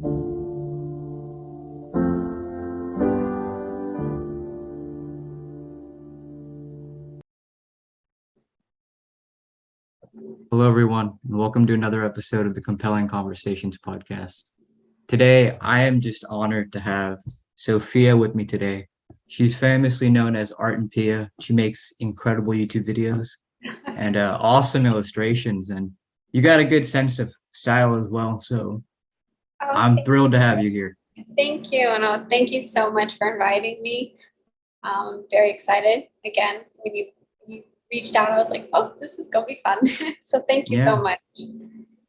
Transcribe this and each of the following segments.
Hello, everyone, and welcome to another episode of the Compelling Conversations podcast. Today, I am just honored to have Sophia with me today. She's famously known as Art&Pia. She makes incredible YouTube videos and awesome illustrations, and you got a good sense of style as well. So Oh, I'm thrilled to have you here. thank you. And thank you so much for inviting me. I'm very excited. Again, when you reached out, I was like, oh, this is going to be fun. So thank you so Yeah, much.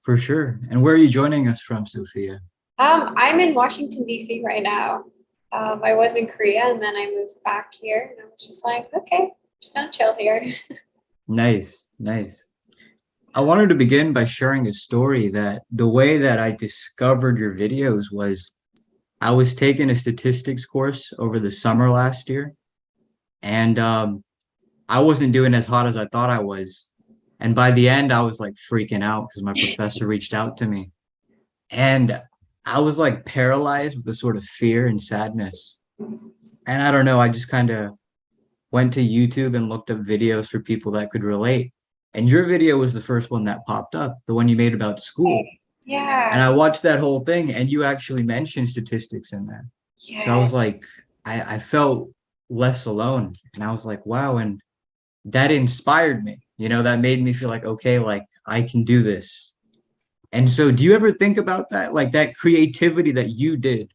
for sure. And where are you joining us from, Sophia? I'm in Washington, D.C. right now. I was in Korea and then I moved back here. And I was just like, okay, I'm just going to chill here. Nice, nice. I wanted to begin by sharing a story that the way that I discovered your videos was I was taking a statistics course over the summer last year, and I wasn't doing as hot as I thought I was. And by the end, I was like freaking out because my professor reached out to me, and I was like paralyzed with a sort of fear and sadness. And I don't know, I just kind of went to YouTube and looked up videos for people that could relate. And your video was the first one that popped up, the one you made about school. And Yeah. I watched that whole thing, and you actually mentioned statistics in there. So I Yeah. was like, I felt less alone. And I was like, wow. And that inspired me. That made me feel like, okay, like I can do this. And so do you ever think about that? Like that creativity that you did?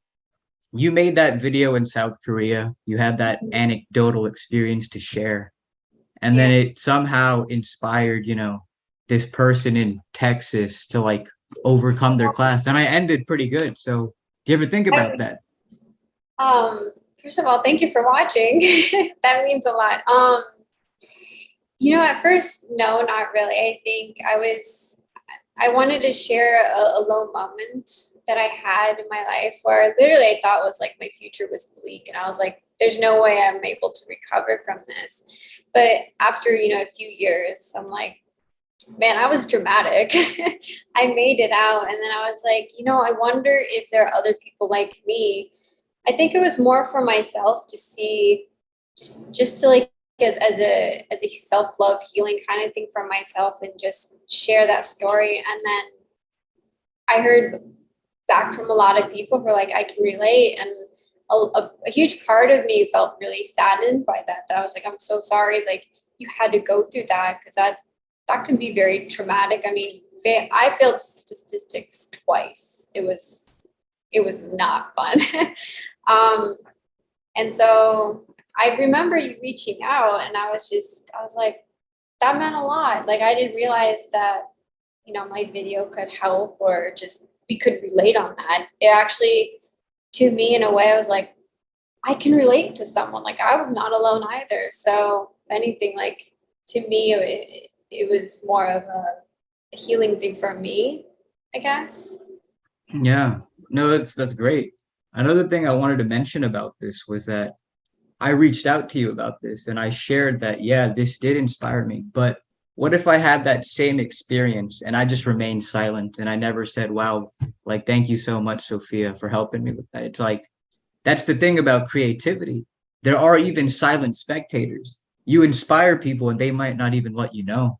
You made that video in South Korea. You had that anecdotal experience to share. And Yeah. then it somehow inspired, this person in Texas to like overcome their class. And I ended pretty good. So do you ever think about that? First of all, thank you for watching. That means a lot. At first, no, not really. I wanted to share a low moment that I had in my life where literally I thought was like my future was bleak. And I was like, there's no way I'm able to recover from this. But after, a few years, I'm like, man, I was dramatic. I made it out. And then I was like, I wonder if there are other people like me. I think it was more for myself to see, just to like as a self-love healing kind of thing for myself and just share that story. And then I heard back from a lot of people who are like, I can relate. And a huge part of me felt really saddened by that I was like, I'm so sorry, like you had to go through that, because that can be very traumatic. I mean, I failed statistics twice. It was not fun. um and so I remember you reaching out, and I was like, that meant a lot. Like, I didn't realize that, my video could help, or just we could relate on that. It actually, to me, in a way, I was like, I can relate to someone. Like, I'm not alone either. So, if anything, like, to me, it was more of a healing thing for me, I guess. Yeah. No, that's great. Another thing I wanted to mention about this was that I reached out to you about this and I shared that, yeah, this did inspire me. But what if I had that same experience and I just remained silent and I never said, wow, like, thank you so much, Sophia, for helping me with that? It's like, that's the thing about creativity. There are even silent spectators. You inspire people and they might not even let you know.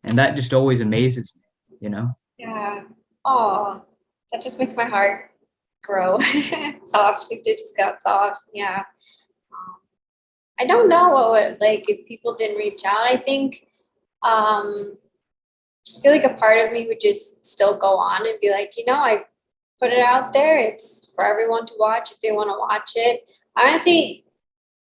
And that just always amazes me? Yeah. Oh, that just makes my heart grow soft. It just got soft. Yeah. Um, I don't know what would, like, if people didn't reach out. I think um, I feel like a part of me would just still go on and be like, I put it out there. It's for everyone to watch if they want to watch it. Honestly,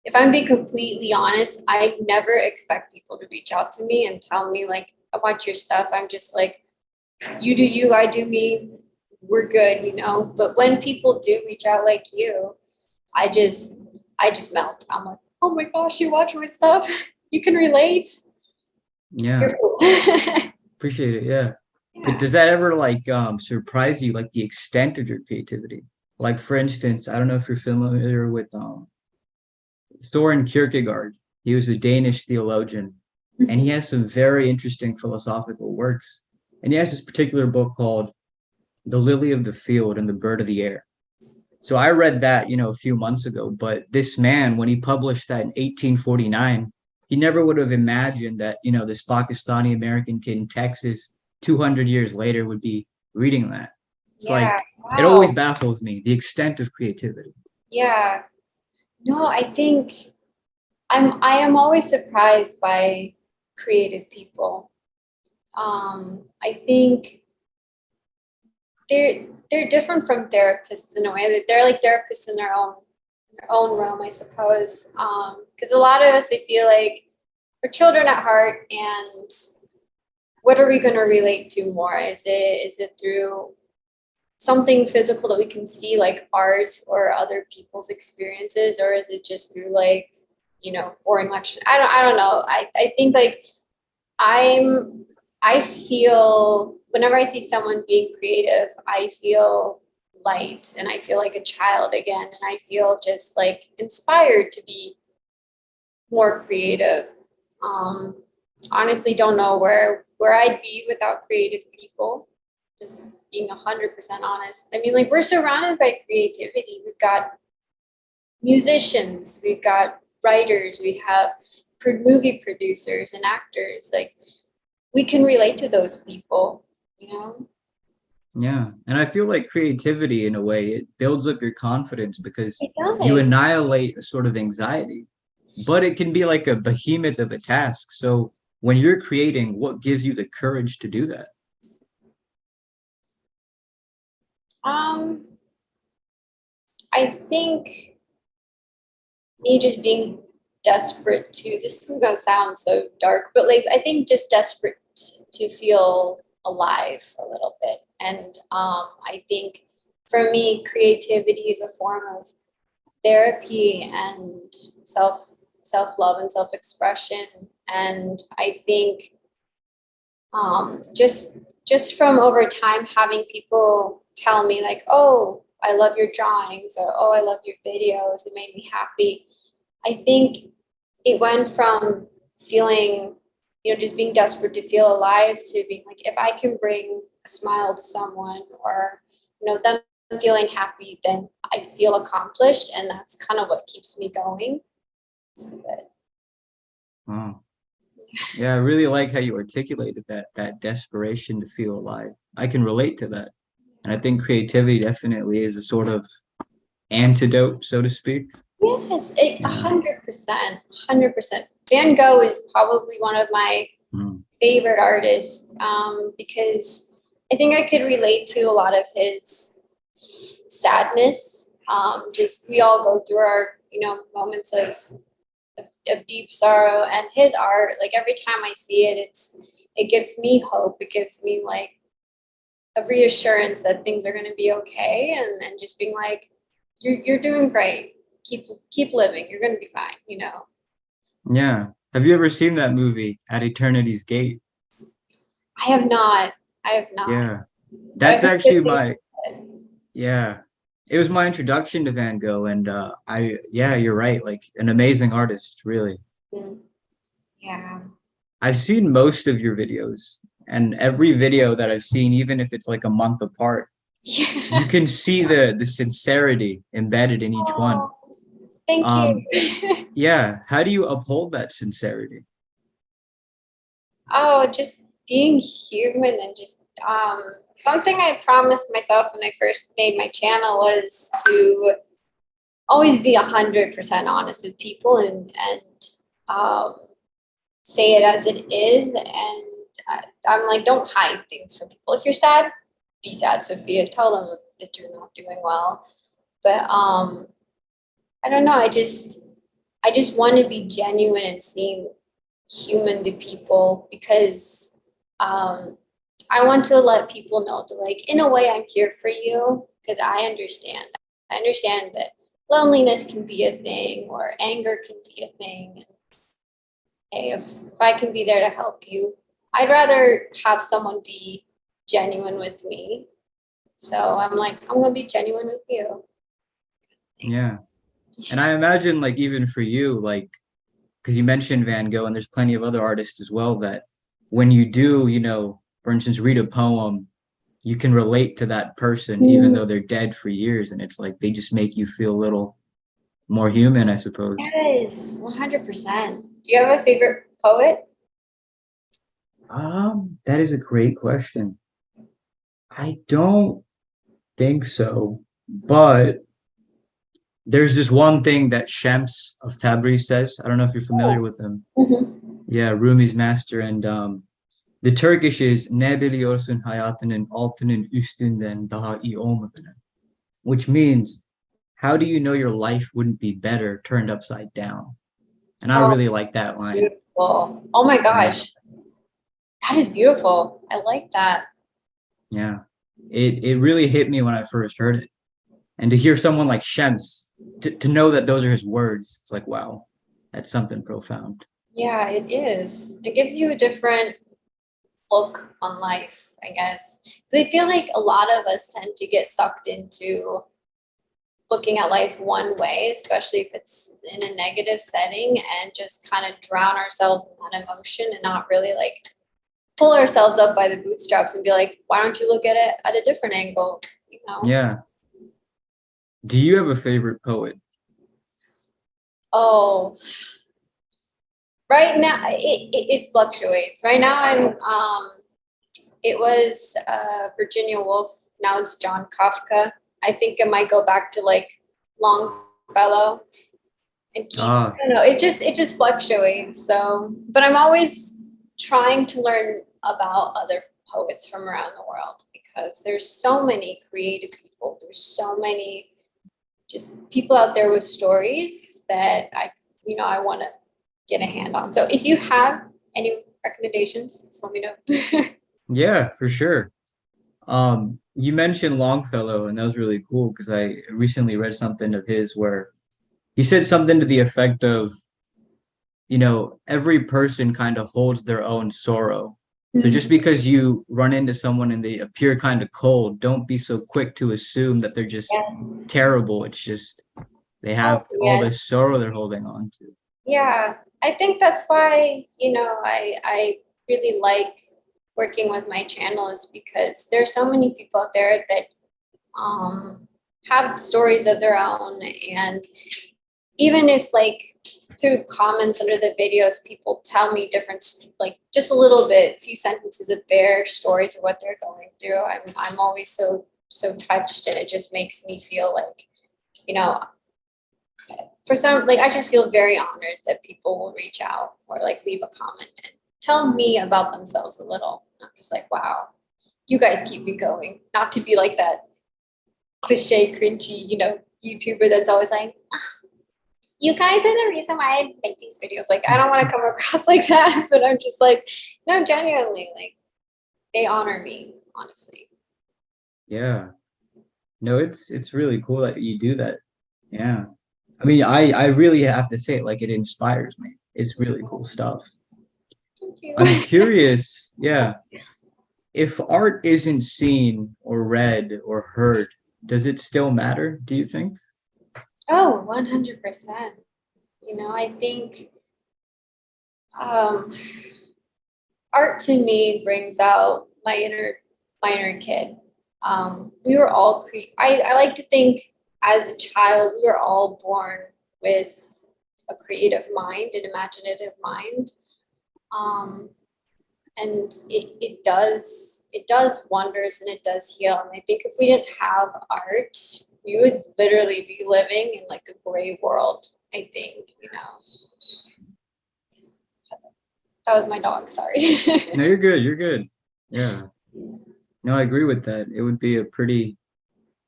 if I'm being completely honest, I never expect people to reach out to me and tell me like, I watch your stuff. I'm just like, you do you, I do me. We're good. But when people do reach out like you, I just I just melt. I'm like, oh my gosh, you watch my stuff. You can relate. Yeah. You're cool. Appreciate it. Yeah. But Yeah. does that ever like surprise you, like the extent of your creativity? Like for instance, I don't know if you're familiar with Soren Kierkegaard. He was a Danish theologian, and he has some very interesting philosophical works. And he has this particular book called the lily of the field and the bird of the air. So I read that, a few months ago, but this man, when he published that in 1849, he never would have imagined that, this Pakistani American kid in Texas 200 years later would be reading that. It's Yeah. like, it always Wow. baffles me, the extent of creativity. Yeah. No, I think I am always surprised by creative people. I think they're different from therapists in a way that they're like therapists in their own realm, I suppose. Because a lot of us, I feel like we're children at heart, and what are we going to relate to more? Is it through something physical that we can see, like art or other people's experiences, or is it just through like boring lectures? I don't know. I think like I'm I feel whenever I see someone being creative, I feel light and I feel like a child again, and I feel just like inspired to be more creative. Um, Honestly, don't know where I'd be without creative people. Just being 100% honest. I mean, like we're surrounded by creativity. We've got musicians, we've got writers, we have movie producers and actors. Like we can relate to those people, you know? Yeah. And I feel like creativity, in a way, it builds up your confidence because It you does. annihilate a sort of anxiety, but it can be like a behemoth of a task. So when you're creating, what gives you the courage to do that? Um, I think me just being desperate to, this is gonna sound so dark, but like I think just desperate to feel alive a little bit. And I think for me, creativity is a form of therapy and self love and self expression. And I think just from over time having people tell me like, oh, I love your drawings, or oh, I love your videos, it made me happy. I think it went from feeling, just being desperate to feel alive to being like, if I can bring a smile to someone, or them feeling happy, then I feel accomplished, and that's kind of what keeps me going. So that, Wow. Yeah, I really like how you articulated that desperation to feel alive. I can relate to that. And I think creativity definitely is a sort of antidote, so to speak. yes, a Yeah. 100%, 100%. Van Gogh is probably one of my Mm. favorite artists, because I think I could relate to a lot of his sadness. Just we all go through our moments of deep sorrow, and his art, like every time I see it, it gives me hope. It gives me like a reassurance that things are going to be okay, and just being like, you're doing great. Keep living. You're going to be fine. Yeah. Have you ever seen that movie, At Eternity's Gate? I have not. I have not. Yeah. But I That's heard good actually things. my, yeah. It was my introduction to Van Gogh, and yeah, you're right. Like an amazing artist, really. Mm, yeah. I've seen most of your videos, and every video that I've seen, even if it's like a month apart, you Yeah. can see the sincerity embedded in each one. Oh, thank you. Um, yeah, how do you uphold that sincerity? Oh, just being human, and just something I promised myself when I first made my channel was to always be 100% honest with people, and um, say it as it is. And I'm like, don't hide things from people. If you're sad, be sad, Sophia. Tell them that you're not doing well. But I don't know. I just want to be genuine and seem human to people, because I want to let people know that, like, in a way, I'm here for you, because I understand. I understand that loneliness can be a thing, or anger can be a thing. And hey, if I can be there to help you, I'd rather have someone be genuine with me. So I'm like, I'm gonna be genuine with you. Yeah. And I imagine like even for you, like because you mentioned Van Gogh and there's plenty of other artists as well that when you do, for instance, read a poem you can relate to that person even though they're dead for years, and it's like they just make you feel a little more human, I suppose. Yes, 100%. Do you have a favorite poet? That is a great question. I don't think so, but there's this one thing that Shams of Tabriz says. I don't know if you're familiar with him. Mhm. Yeah, Rumi's master, and the Turkish is ne biliyorsun hayatının altının üstünden daha iyi olmadığını, which means how do you know your life wouldn't be better turned upside down? And I Oh, really like that line. beautiful. Oh my Yeah, gosh, that is beautiful. I like that. yeah. It really hit me when I first heard it. And to hear someone like Shams, to know that those are his words, it's like, wow, that's something profound. Yeah, it is. It gives you a different look on life, I guess. Because I feel like a lot of us tend to get sucked into looking at life one way, especially if it's in a negative setting, and just kind of drown ourselves in that emotion and not really like pull ourselves up by the bootstraps and be like, why don't you look at it at a different angle? You know? Yeah. Do you have a favorite poet? Oh, right now it fluctuates. Right now it was Virginia Woolf. Now it's John Kafka. I think I might go back to like Longfellow and Keats. Ah, I don't know. It just fluctuates. So, but I'm always trying to learn about other poets from around the world because there's so many creative people. There's so many just people out there with stories that I want to get a hand on. So if you have any recommendations, just let me know. yeah, for sure. You mentioned Longfellow, and that was really cool because I recently read something of his where he said something to the effect of, every person kind of holds their own sorrow. So just because you run into someone and they appear kind of cold, don't be so quick to assume that they're just Yeah. terrible. It's just they Oh, have all yeah. this sorrow they're holding on to. Yeah. I think that's why, I really like working with my channel is because there's so many people out there that have stories of their own. And even if like through comments under the videos, people tell me different, like just a little bit, few sentences of their stories or what they're going through, I'm always so touched, and it just makes me feel like, you know, for some, like I just feel very honored that people will reach out or like leave a comment and tell me about themselves a little. I'm just like, wow, you guys keep me going. Not to be like that cliche, cringy, YouTuber that's always like, you guys are the reason why I make these videos. Like, I don't want to come across like that, but I'm just like, no, genuinely, like, they honor me, honestly. Yeah. No, it's really cool that you do that. Yeah. I mean, I really have to say, like, it inspires me. It's really cool stuff. Thank I'm you. curious, yeah, if art isn't seen or read or heard, does it still matter, do you think? Oh, 100%. I think um, art to me brings out my inner kid. We were all I like to think as a child we were all born with a creative mind, an imaginative mind, um, and it does wonders and it does heal. And I think if we didn't have art, we would literally be living in like a gray world. I think that was my dog. Sorry. No, you're good. You're good. Yeah. No, I agree with that. It would be a pretty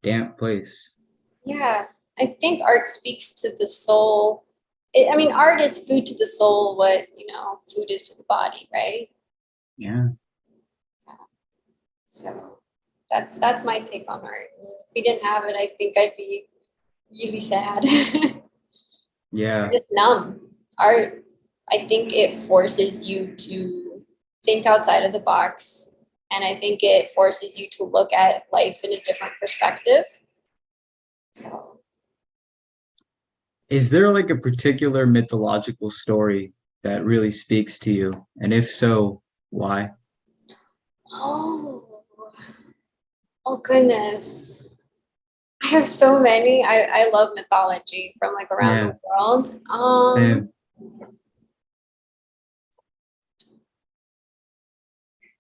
damp place. Yeah, I think art speaks to the soul. I mean, art is food to the soul, what, food is to the body, right? Yeah. So that's my take on art. And if we didn't have it, I think I'd be really sad. Yeah. Just numb. Art, I think it forces you to think outside of the box. And I think it forces you to look at life in a different perspective. So, Is there like a particular mythological story that really speaks to you? And if so, why? oh. Oh goodness. I have so many. I love mythology from like around Yeah, the world. same.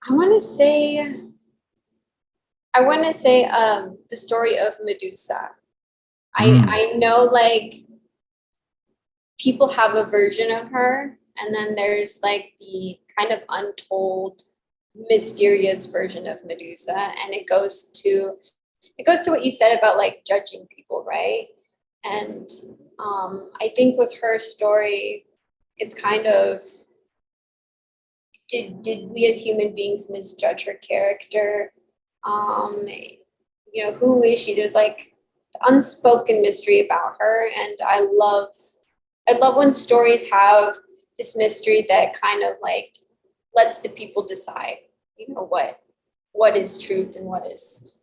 I want to say the story of Medusa. Mm, I know like people have a version of her, and then there's like the kind of untold mysterious version of Medusa, and it goes to what you said about like judging people, right? And I think with her story, it's kind of, did we as human beings misjudge her character? Um, who is she? There's like unspoken mystery about her, and I love when stories have this mystery that kind of like lets the people decide, what is truth and what is,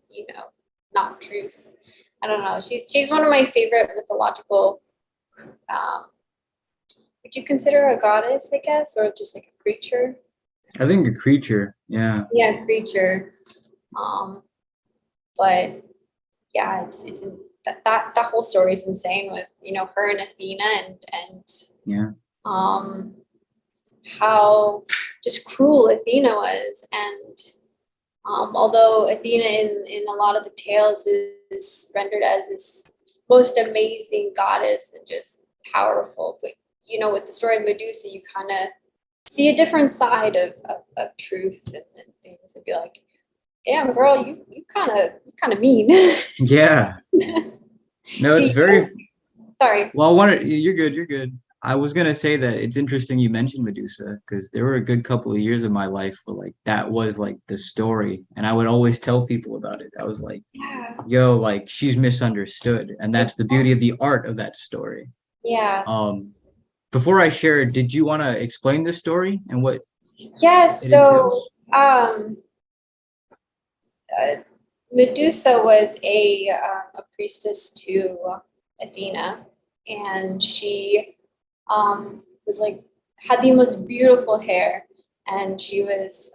not truth. I don't know. She's one of my favorite mythological. Um, would you consider her a goddess, I guess, or just like a creature? I think a creature. Yeah. Yeah, creature. Um, but yeah, it's that whole story is insane with her and Athena and Yeah. um how just cruel Athena was, and although Athena in a lot of the tales is rendered as this most amazing goddess and just powerful, but with the story of Medusa, you kind of see a different side of truth and things, and be like, damn girl, you kind of mean. Yeah. No, Do it's you? very Sorry. well. I wanted you're good. You're good. I was gonna say that it's interesting you mentioned Medusa because there were a good couple of years of my life where like that was like the story, and I would always tell people about it. I was like, Yeah. "Yo, like she's misunderstood," and that's the beauty of the art of that story. Yeah. Um, Before I share, did you want to explain this story and what Yeah. it So, entails? uh, Medusa was a priestess to Athena, and she was like had the most beautiful hair, and she was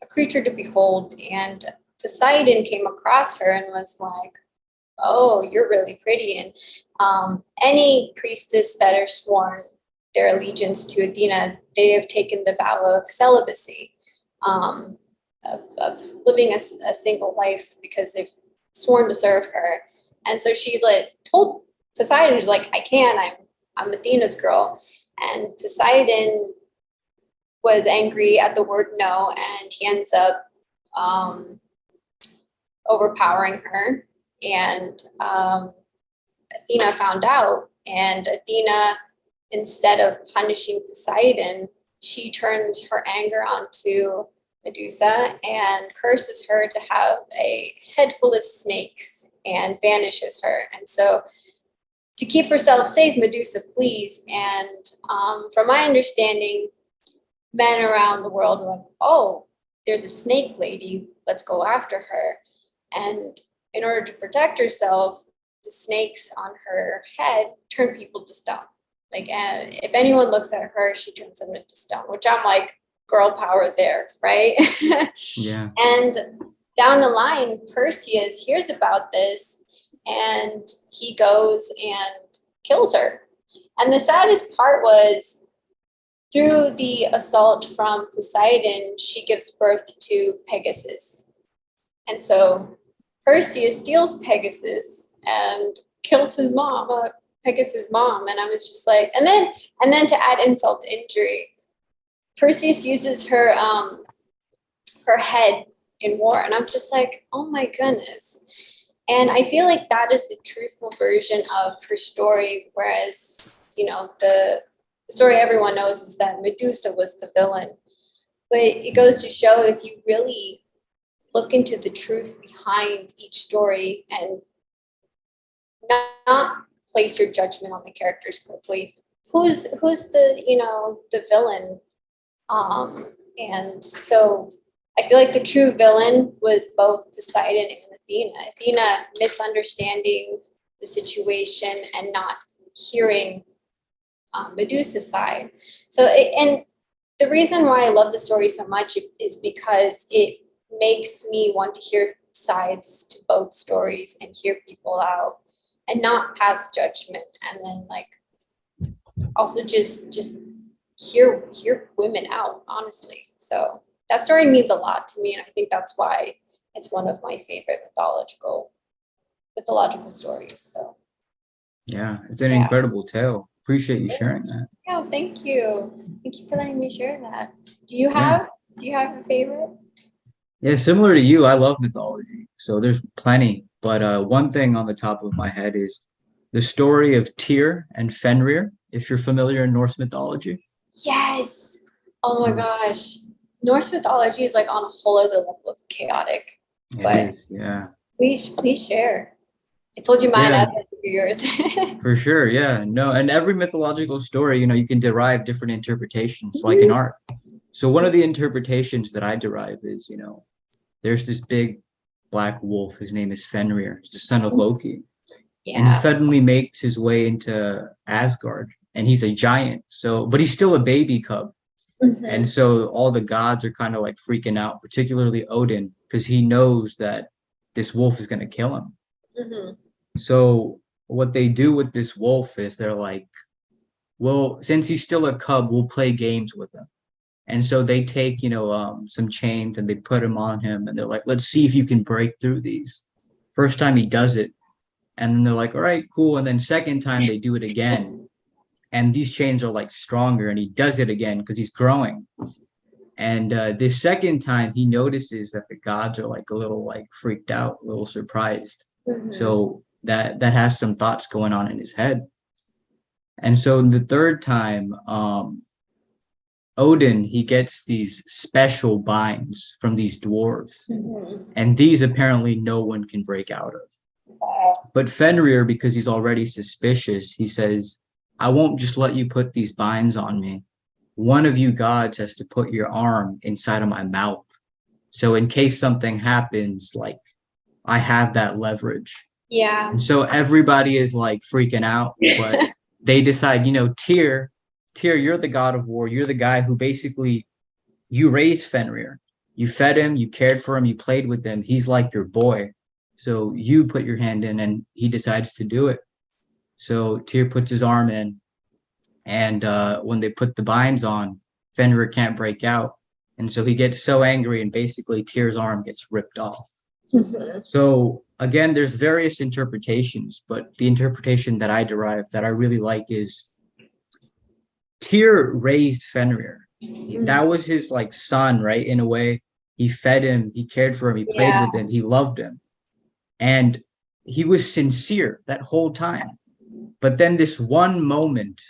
a creature to behold. And Poseidon came across her and was like, "Oh, you're really pretty." And any priestess that are sworn their allegiance to Athena, they have taken the vow of celibacy, um, of living a single life because they've sworn to serve her. And so she told Poseidon, she's like, "I can. I'm Athena's girl." And Poseidon was angry at the word no, and he ends up um, overpowering her. And Athena found out, and Athena, instead of punishing Poseidon, she turns her anger onto Medusa and curses her to have a head full of snakes and banishes her. And so, to keep herself safe, Medusa flees. And from my understanding, men around the world were like, "Oh, there's a snake lady, let's go after her." And in order to protect herself, the snakes on her head turn people to stone. Like, if anyone looks at her, she turns them into stone, which I'm like, girl power there, right? Yeah. And down the line, Perseus hears about this, and he goes and kills her. And the saddest part was, through the assault from Poseidon, she gives birth to Pegasus. And so Perseus steals Pegasus and kills his mom, Pegasus' mom. And I was just like, and then to add insult to injury, Perseus uses her head in war. And I'm just like, oh my goodness. And I feel like that is the truthful version of her story, whereas, the story everyone knows is that Medusa was the villain. But it goes to show, if you really look into the truth behind each story and not place your judgment on the characters quickly, who's the villain? And so I feel like the true villain was both Poseidon and Athena. Athena misunderstanding the situation and not hearing Medusa's side. And the reason why I love the story so much is because it makes me want to hear sides to both stories and hear people out and not pass judgment, and then like also just hear women out, honestly. So that story means a lot to me, and I think that's why it's one of my favorite mythological stories. So Yeah, it's an yeah. incredible tale. Appreciate you sharing that. Yeah, thank you. Thank you for letting me share that. Yeah. Do you have a favorite? Yeah, similar to you, I love mythology. So there's plenty. But one thing on the top of my head is the story of Tyr and Fenrir, if you're familiar in Norse mythology. Yes. Oh my Mm, gosh. Norse mythology is like on a whole other level of chaotic. it But is, yeah. please share. I told you mine, I'd Yeah, like to hear yours. for sure. Yeah. No, and every mythological story, you can derive different interpretations, like in Mhm. art. So one of the interpretations that I derive is, there's this big black wolf. His name is Fenrir. He's the son of Loki. And he Yeah. suddenly makes his way into Asgard. And he's a giant. So, but he's still a baby cub. And Hmm. so all the gods are kind of like freaking out, particularly Odin, because he knows that this wolf is going to kill him. Hmm. So what they do with this wolf is they're like, well, since he's still a cub, we'll play games with him. And so they take, some chains and they put him on him and they're like, let's see if you can break through these. First time he does it. And then they're like, all right, cool. And then second time they do it again. And these chains are like stronger and he does it again because he's growing. And this second time he notices that the gods are like a little like freaked out, a little surprised. Hmm. So that has some thoughts going on in his head. And so the third time, Odin, he gets these special binds from these dwarves, Hmm. and these apparently no one can break out of. But Fenrir, because he's already suspicious, he says, I won't just let you put these binds on me. One of you gods has to put your arm inside of my mouth. So in case something happens, like I have that leverage. Yeah. And so everybody is like freaking out, but they decide, Tyr, you're the god of war. You're the guy who basically you raised Fenrir. You fed him, you cared for him, you played with him. He's like your boy. So you put your hand in and he decides to do it. So Tyr puts his arm in, and when they put the binds on, Fenrir can't break out. And so he gets so angry, and basically Tyr's arm gets ripped off. Hmm. So again, there's various interpretations, but the interpretation that I derive that I really like is Tyr raised Fenrir. That was his like son, right? In a way, he fed him, he cared for him, he played Yeah. with him, he loved him, and he was sincere that whole time. But then this one moment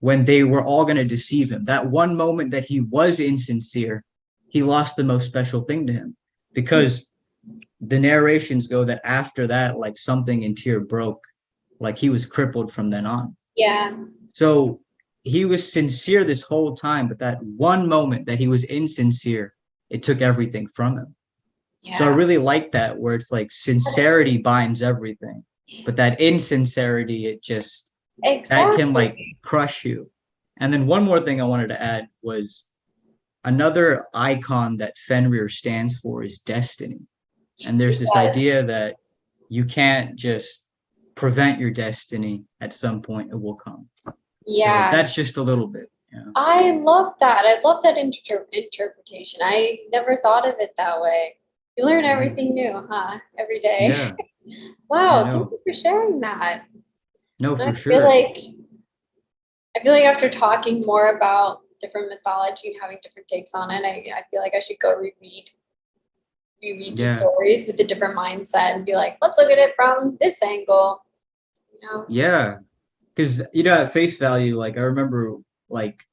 when they were all going to deceive him, that one moment that he was insincere, he lost the most special thing to him, because the narrations go that after that, like something in Tyr broke, like he was crippled from then on. Yeah. So he was sincere this whole time, but that one moment that he was insincere, it took everything from him. So I Yeah. really like that, where it's like sincerity binds everything, but that insincerity, that can like Exactly. crush you. And then one more thing I wanted to add was another icon that Fenrir stands for is destiny. And there's this Yes. idea that you can't just prevent your destiny. At some point, it will come. So Yeah. that's just a little bit. Yeah. I love that. I love that interpretation. I never thought of it that way. You learn Yeah. everything new, huh? Every day. Yeah. Yeah. Wow, thank No. you for sharing that. No, I for feel sure. like I feel like after talking more about different mythology and having different takes on it, I feel like I should go reread these Yeah. stories with a different mindset and be like, let's look at it from this angle, you know? Yeah. Because at face value, like I remember, like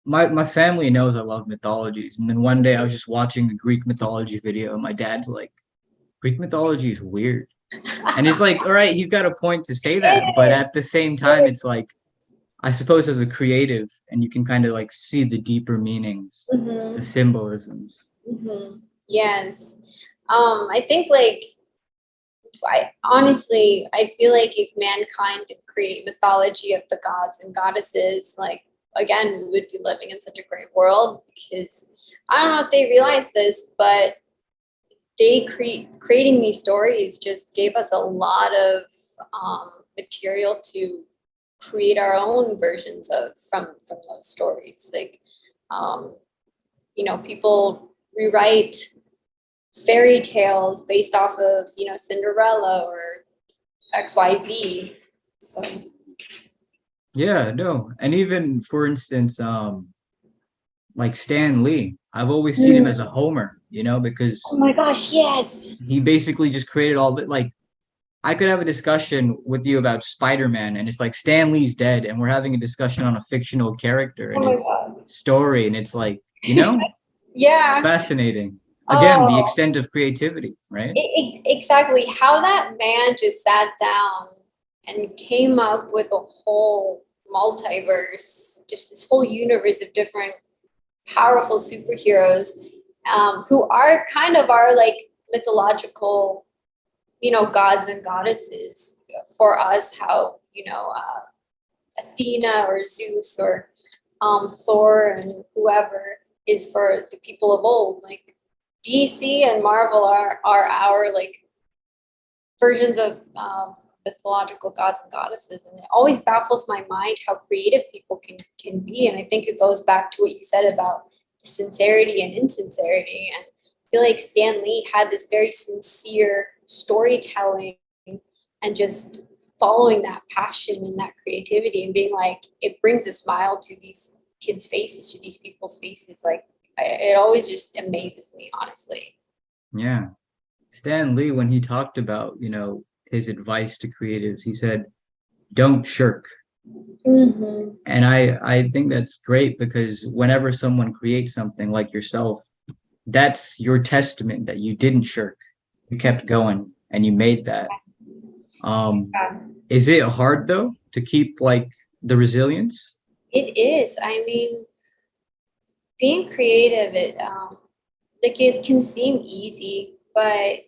my family knows I love mythologies, and then one day I was just watching a Greek mythology video, and my dad's like, "Greek mythology is weird," and it's like, all right, he's got a point to say that, but at the same time, it's like, I suppose as a creative, and you can kind of like see the deeper meanings, the Mm-hmm. symbolisms. Mm-hmm. Yes. I think like I feel like if mankind did create mythology of the gods and goddesses, like again, we would be living in such a great world because I don't know if they realize this, but creating these stories just gave us a lot of material to create our own versions of from those stories. Like, people rewrite fairy tales based off of, Cinderella or XYZ. So Yeah, no. And even for instance, like Stan Lee, I've always seen him as a homer, oh because my gosh, yes. he basically just created all the like I could have a discussion with you about Spider-Man and it's like Stan Lee's dead and we're having a discussion on a fictional character Oh and my his god. story and it's like, it's Yeah. fascinating. Again, the Oh, extent of creativity, right? exactly. How that man just sat down and came up with a whole multiverse, just this whole universe of different powerful superheroes, who are kind of our like mythological, gods and goddesses for us. How, Athena or Zeus or Thor and whoever is for the people of old. Like DC and Marvel are our like versions of mythological gods and goddesses, and it always baffles my mind how creative people can be. And I think it goes back to what you said about the sincerity and insincerity. And I feel like Stan Lee had this very sincere storytelling and just following that passion and that creativity and being like, it brings a smile to these kids' faces, to these people's faces. Like, it always just amazes me, honestly. Yeah. Stan Lee, when he talked about, his advice to creatives, he said, don't shirk. Mm-hmm. And I think that's great because whenever someone creates something like yourself, that's your testament that you didn't shirk. You kept going and you made that. Um, is it hard though to keep like the resilience? It is. I mean, being creative, it can seem easy, but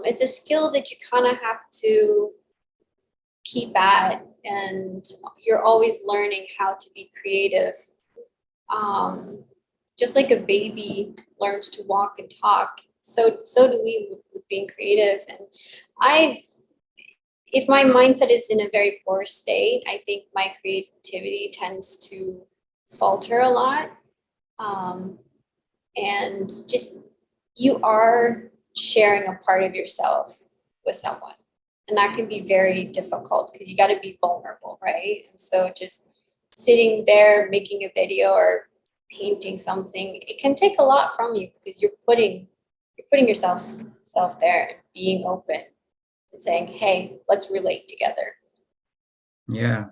it's a skill that you kind of have to keep at, and you're always learning how to be creative. Um, just like a baby learns to walk and talk, so do we with being creative. And I've if my mindset is in a very poor state, I think my creativity tends to falter a lot. Um, and just you are sharing a part of yourself with someone. And that can be very difficult because you got to be vulnerable, right? And so just sitting there making a video or painting something, it can take a lot from you because you're putting yourself there and being open and saying, hey, let's relate together. Yeah.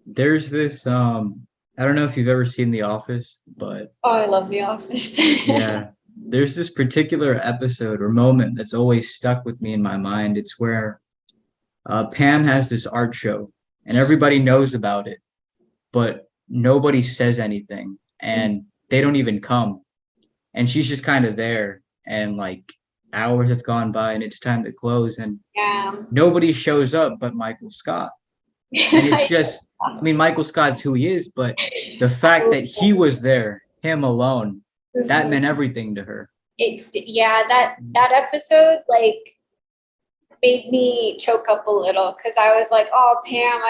There's this I don't know if you've ever seen The Office, but Oh, I love The Office. yeah, there's this particular episode or moment that's always stuck with me in my mind. It's where Pam has this art show and everybody knows about it, but nobody says anything and they don't even come. And she's just kind of there and like hours have gone by and it's time to close and Yeah. nobody shows up but Michael Scott. And it's just, I mean, Michael Scott's who he is, but the fact that he was there, him alone, that Mhm. meant everything to her. Yeah, that episode like made me choke up a little because I was like, oh, Pam,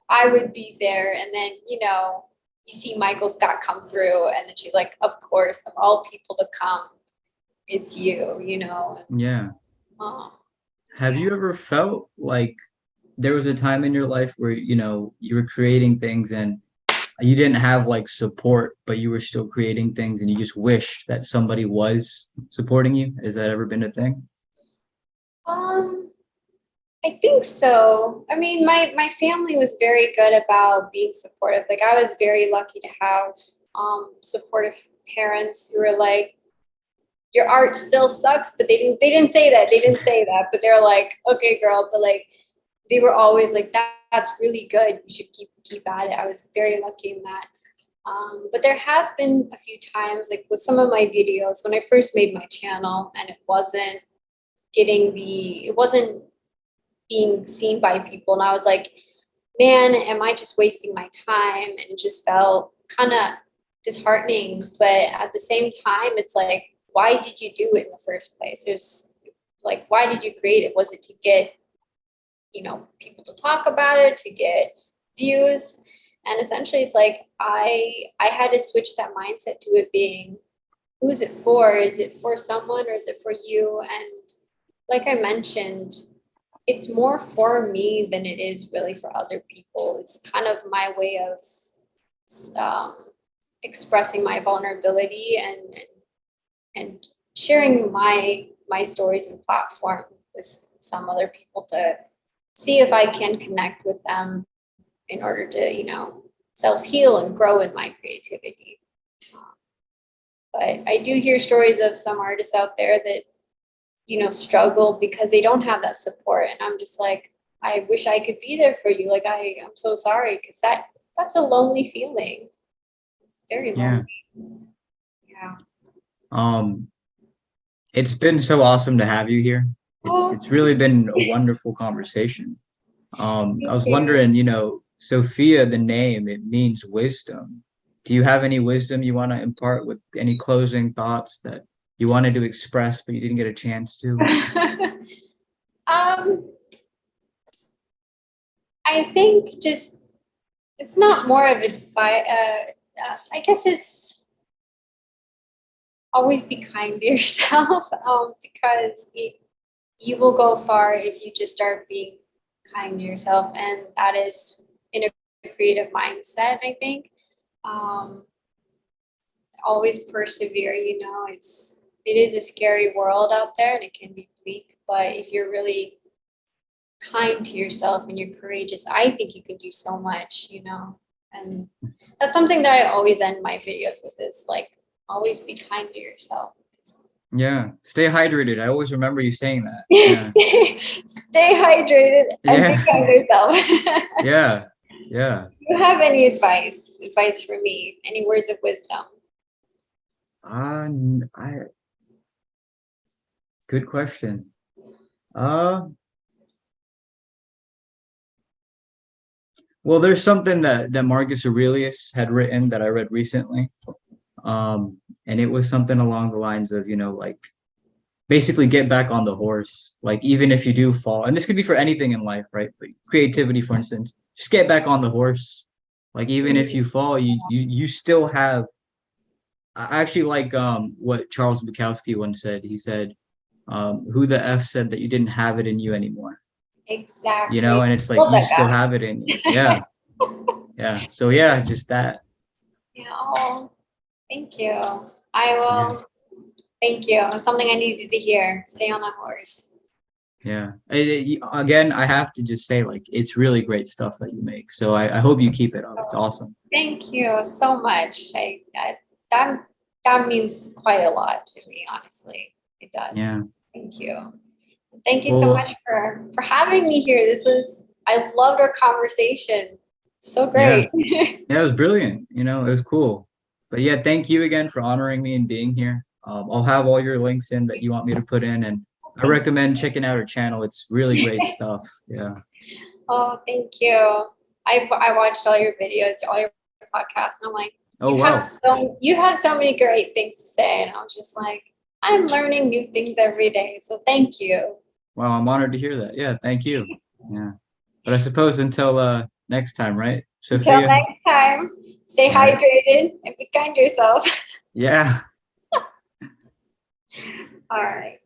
I would be there. And then, you see Michael Scott come through, and then she's like, of course, of all people to come, it's you. Yeah. Um, Have yeah. you ever felt like there was a time in your life where, you were creating things and you didn't have like support, but you were still creating things and you just wished that somebody was supporting you? Has that ever been a thing? Um, I think so. I mean, my family was very good about being supportive. Like, I was very lucky to have supportive parents who were like, your art still sucks, but they didn't say that. They didn't say that, but they're like, okay, girl, but like they were always like, that's really good. You should keep at it. I was very lucky in that. But there have been a few times, like with some of my videos, when I first made my channel and it wasn't being seen by people. And I was like, man, am I just wasting my time? And it just felt kind of disheartening. But at the same time, it's like, why did you do it in the first place? There's like, why did you create it? Was it to get, people to talk about it, to get views? And essentially it's like, I had to switch that mindset to it being, who's it for? Is it for someone or is it for you? And like I mentioned, it's more for me than it is really for other people. It's kind of my way of expressing my vulnerability and sharing my stories and platform with some other people to see if I can connect with them in order to, self-heal and grow in my creativity. But I do hear stories of some artists out there that, struggle because they don't have that support. And I'm just like, I wish I could be there for you. Like, I'm so sorry, because that's a lonely feeling. It's very lonely. Yeah. It's been so awesome to have you here. It's really been a wonderful conversation. I was wondering, Sophia, the name, it means wisdom. Do you have any wisdom you want to impart, with any closing thoughts that you wanted to express but you didn't get a chance to? I think just, it's not more of advice. I guess it's always be kind to yourself, because you will go far if you just start being kind to yourself, and that is in a creative mindset. I think always persevere. It is a scary world out there and it can be bleak, but if you're really kind to yourself and you're courageous, I think you can do so much. And that's something that I always end my videos with, is like, always be kind to yourself. Yeah, stay hydrated. I always remember you saying that. Yeah. Stay hydrated and be kind to yourself. Yeah. Do you have any advice for me? Any words of wisdom? Good question. Well, there's something that Marcus Aurelius had written that I read recently. And it was something along the lines of, like, basically get back on the horse. Like, even if you do fall, and this could be for anything in life, right? But creativity, for instance, just get back on the horse. Like, even if you fall, you still have. I actually like what Charles Bukowski once said. He said, "Who the F said that you didn't have it in you anymore?" Exactly. And it's like, you still have it in you. Yeah. Yeah. So yeah, just that. Yeah. Oh, thank you. I will. Yeah. Thank you. It's something I needed to hear. Stay on that horse. Yeah. Again, I have to just say, like, it's really great stuff that you make. So I hope you keep it up. It's awesome. Thank you so much. That means quite a lot to me, honestly. It does. Yeah. Thank you. Thank you so much for having me here. I loved our conversation. So great. Yeah, it was brilliant. It was cool. But yeah, thank you again for honoring me and being here. I'll have all your links in that you want me to put in, and I recommend checking out her channel. It's really great stuff. Yeah. Oh, thank you. I watched all your videos, all your podcasts, and I'm like, you have so many great things to say. And I was just like, I'm learning new things every day. So thank you. Well, I'm honored to hear that. Yeah, thank you. Yeah. But I suppose until next time, right, Sophia? Until next time, stay hydrated and be kind to yourself. Yeah. All right.